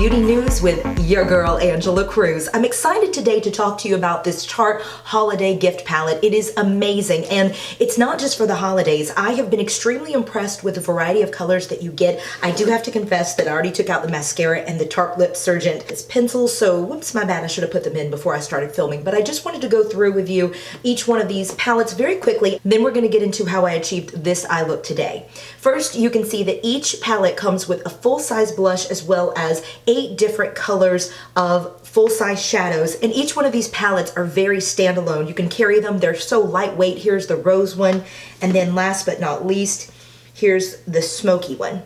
beauty news with your girl, Angela Cruz. I'm excited today to talk to you about this Tarte holiday gift palette. It is amazing, and it's not just for the holidays. I have been extremely impressed with the variety of colors that you get. I do have to confess that I already took out the mascara and the Tarte Lip Surgent pencils, so whoops, my bad, I should have put them in before I started filming. But I just wanted to go through with you each one of these palettes very quickly, then we're going to get into how I achieved this eye look today. First, you can see that each palette comes with a full-size blush as well as 8 different colors of full-size shadows, and each one of these palettes are very standalone. You can carry them, they're so lightweight. Here's the rose one, and then last but not least, here's the smoky one.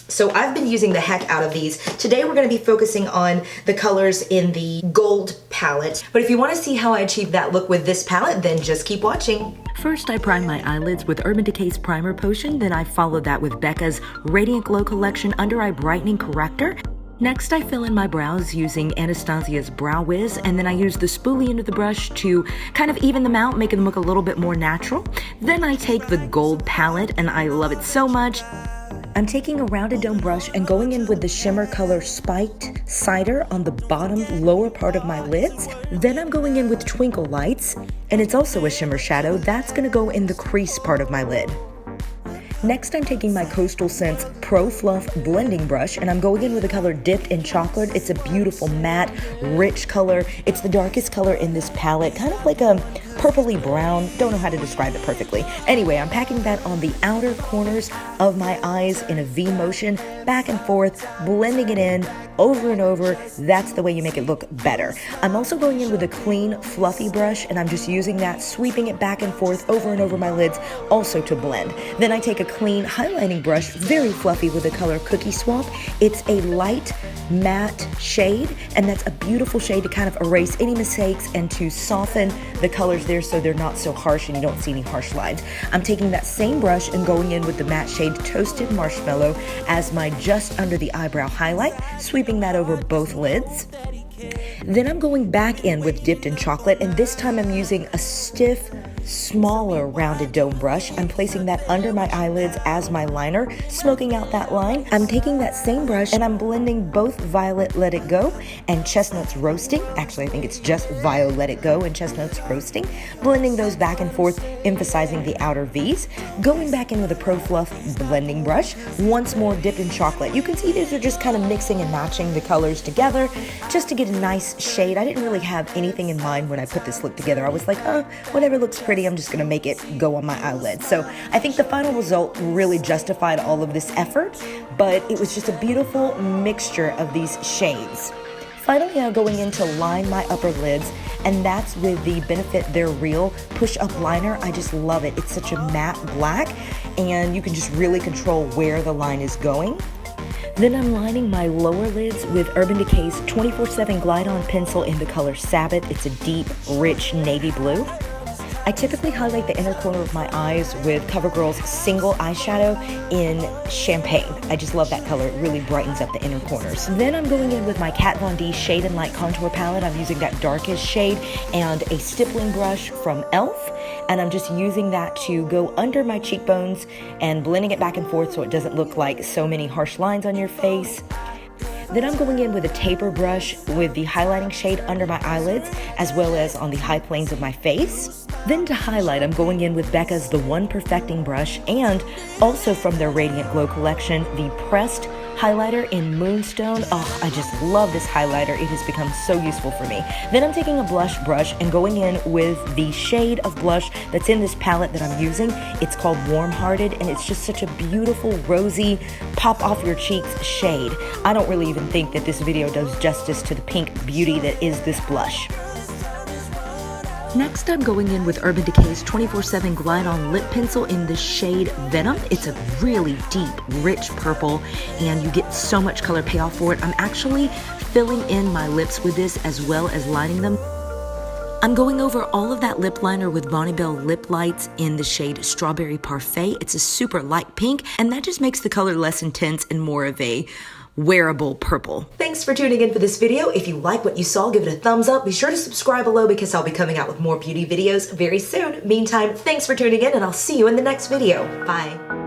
So I've been using the heck out of these. Today we're going to be focusing on the colors in the gold palette. But if you want to see how I achieved that look with this palette, then just keep watching. First, I prime my eyelids with Urban Decay's Primer Potion. Then I followed that with Becca's Radiant Glow Collection Under Eye Brightening Corrector. Next, I fill in my brows using Anastasia's Brow Wiz, and then I use the spoolie end of the brush to kind of even them out, making them look a little bit more natural. Then I take the gold palette, and I love it so much. I'm taking a rounded dome brush and going in with the shimmer color Spiked Cider on the bottom lower part of my lids. Then I'm going in with Twinkle Lights, and it's also a shimmer shadow. That's going to go in the crease part of my lid. Next, I'm taking my Coastal Scents Pro Fluff blending brush, and I'm going in with the color Dipped in Chocolate. It's a beautiful matte, rich color. It's the darkest color in this palette, kind of like a purpley brown. Don't know how to describe it perfectly. Anyway, I'm packing that on the outer corners of my eyes in a V motion, back and forth, blending it in over and over. That's the way you make it look better. I'm also going in with a clean, fluffy brush, and I'm just using that, sweeping it back and forth over and over my lids, also to blend. Then I take a clean highlighting brush, very fluffy, with the color Cookie Swamp. It's a light matte shade, and that's a beautiful shade to kind of erase any mistakes and to soften the colors there so they're not so harsh and you don't see any harsh lines. I'm taking that same brush and going in with the matte shade Toasted Marshmallow as my just under the eyebrow highlight, sweeping that over both lids. Then I'm going back in with Dipped in Chocolate, and this time I'm using a stiff, smaller rounded dome brush. I'm placing that under my eyelids as my liner, smoking out that line. I'm taking that same brush and I'm blending both Violet Let It Go and Chestnuts Roasting. Actually, I think it's just Violet Let It Go and Chestnuts Roasting. Blending those back and forth, emphasizing the outer V's. Going back in with a Pro Fluff blending brush. Once more Dipped in Chocolate. You can see these are just kind of mixing and matching the colors together just to get a nice shade. I didn't really have anything in mind when I put this look together. I was like, whatever looks pretty, I'm just gonna make it go on my eyelid. So I think the final result really justified all of this effort, but it was just a beautiful mixture of these shades. Finally, I'm going in to line my upper lids, and that's with the Benefit They're Real push-up liner. I just love it. It's such a matte black, and you can just really control where the line is going. Then I'm lining my lower lids with Urban Decay's 24/7 Glide On Pencil in the color Sabbath. It's a deep, rich navy blue. I typically highlight the inner corner of my eyes with CoverGirl's single eyeshadow in Champagne. I just love that color. It really brightens up the inner corners. Then I'm going in with my Kat Von D Shade and Light Contour Palette. I'm using that darkest shade and a stippling brush from e.l.f. And I'm just using that to go under my cheekbones and blending it back and forth so it doesn't look like so many harsh lines on your face. Then I'm going in with a taper brush with the highlighting shade under my eyelids as well as on the high planes of my face. Then to highlight, I'm going in with Becca's The One Perfecting brush and also from their Radiant Glow collection, the pressed highlighter in Moonstone. Oh, I just love this highlighter. It has become so useful for me. Then I'm taking a blush brush and going in with the shade of blush that's in this palette that I'm using. It's called Warm Hearted, and it's just such a beautiful, rosy, pop off your cheeks shade. I don't really even think that this video does justice to the pink beauty that is this blush. Next, I'm going in with Urban Decay's 24/7 Glide On Lip Pencil in the shade Venom. It's a really deep, rich purple, and you get so much color payoff for it. I'm actually filling in my lips with this as well as lining them. I'm going over all of that lip liner with Bonnie Bell Lip Lights in the shade Strawberry Parfait. It's a super light pink, and that just makes the color less intense and more of a wearable purple. Thanks for tuning in for this video. If you like what you saw, give it a thumbs up. Be sure to subscribe below because I'll be coming out with more beauty videos very soon. Meantime, thanks for tuning in, and I'll see you in the next video. Bye.